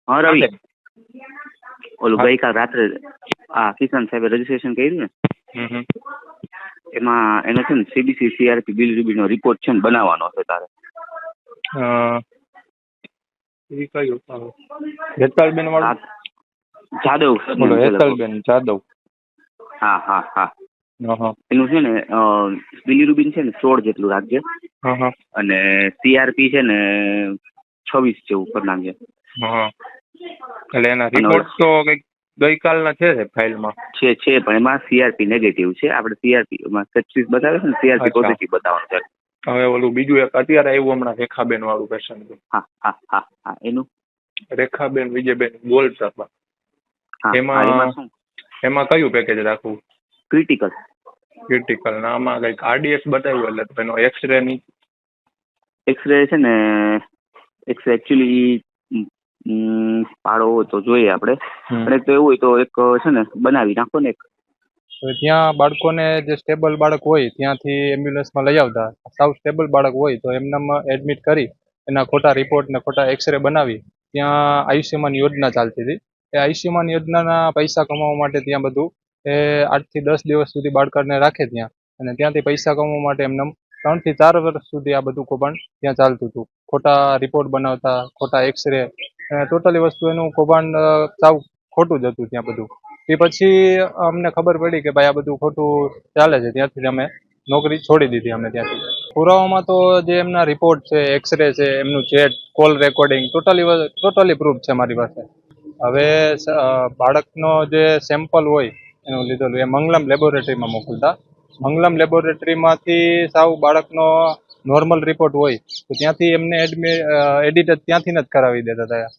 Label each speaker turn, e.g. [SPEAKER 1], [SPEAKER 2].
[SPEAKER 1] હા
[SPEAKER 2] હા
[SPEAKER 1] રવિ,
[SPEAKER 2] સાહેબ.
[SPEAKER 1] ઓલું
[SPEAKER 2] હા.
[SPEAKER 1] ગઈકાલ રાત્રે આ કિશન સાહેબે રજીસ્ટ્રેશન કર્યું ને,
[SPEAKER 2] હમ.
[SPEAKER 1] એમાં એનો છે ને સીબીસી સીઆરપી બિલરૂબીનો રિપોર્ટ છે ને બનાવવાનો છે તારે.
[SPEAKER 2] એ કયું હેતલબેન વાળું?
[SPEAKER 1] રાત જાદવ
[SPEAKER 2] બોલો,
[SPEAKER 1] સરનેમ છે લગભગ.
[SPEAKER 2] હેતલબેન જાદવ.
[SPEAKER 1] હા હા હા.
[SPEAKER 2] હા.
[SPEAKER 1] એનું છે ને બિલીરુબિન છે ને 16 જેટલું રાખજે,
[SPEAKER 2] હા.
[SPEAKER 1] અને સીઆરપી છે ને 26 જેવું કરી નાખજે.
[SPEAKER 2] હા. એટલે એના
[SPEAKER 1] અને
[SPEAKER 2] રિપોર્ટ
[SPEAKER 1] ઓલા
[SPEAKER 2] તો કંઈક ગઈકાલના છે ફાઇલમાં.
[SPEAKER 1] છે પણ એમાં સીઆરપી નેગેટિવ છે. આપણે સીઆરપી એમાં સક્સીસ બતાવે છે ને, સીઆરપી
[SPEAKER 2] અચ્છા.
[SPEAKER 1] પોઝિટિવ બતાવવાનું છે.
[SPEAKER 2] હવે ઓલું બીજું એક અત્યારે આવ્યું હમણાં રેખાબેન વાળું પેશન્ટ.
[SPEAKER 1] હા હા હા હા એનું.
[SPEAKER 2] રેખાબેન વિજયબેન ગોલસભા.
[SPEAKER 1] હા હા એમાં
[SPEAKER 2] એમાં
[SPEAKER 1] શું
[SPEAKER 2] એમાં કયું પેકેજ રાખવું?
[SPEAKER 1] ક્રિટિકલ.
[SPEAKER 2] ક્રિટિકલ ના આમાં કંઈક આરડીએક્સ બતાવ્યું એટલે એનો એક્સરે ની.
[SPEAKER 1] એક્સરે છે ને, એક્સરે એકચ્યુઅલી પાડો હોય તો જોઈએ આપણે, અને તો એવું હોય તો એક છે ને બનાવી નાખો ને એક.
[SPEAKER 3] તો ત્યાં બાળકોને જે સ્ટેબલ બાળક હોય ત્યાંથી એમ્બ્યુલન્સમાં લઈ આવતા, સાવ સ્ટેબલ બાળક હોય તો એમનામાં એડમિટ કરી એના ખોટા રિપોર્ટ ને ખોટા એક્સરે બનાવી ત્યાં આયુષ્યમાન યોજના ચાલતી હતી. એ આયુષ્યમાન યોજનાના પૈસા કમાવા માટે ત્યાં બધું એ 8 થી 10 દિવસ સુધી બાળકને રાખે ત્યાં, અને ત્યાંથી પૈસા કમાવા માટે એમને 3 થી 4 વર્ષ સુધી આ બધું કૌભાંડ ત્યાં ચાલતું હતું. ખોટા રિપોર્ટ બનાવતા, ખોટા એક્સરે, ટોટલી વસ્તુ એનું કૌભાંડ સાવ ખોટું જ હતું ત્યાં બધું. એ પછી અમને ખબર પડી કે ભાઈ આ બધું ખોટું ચાલે છે, ત્યાંથી અમે નોકરી છોડી દીધી અમે ત્યાંથી. પુરાવામાં તો જે એમના રિપોર્ટ છે, એક્સરે છે, એમનું chat, call recording, totally proof છે મારી પાસે. હવે બાળકનો જે સેમ્પલ હોય એનું લીધેલું એ મંગલમ લેબોરેટરીમાં મોકલતા. મંગલમ લેબોરેટરીમાંથી સાવ બાળકનો નોર્મલ રિપોર્ટ હોય તો ત્યાંથી એમને એડિટ ત્યાંથી જ કરાવી દેતા હતા.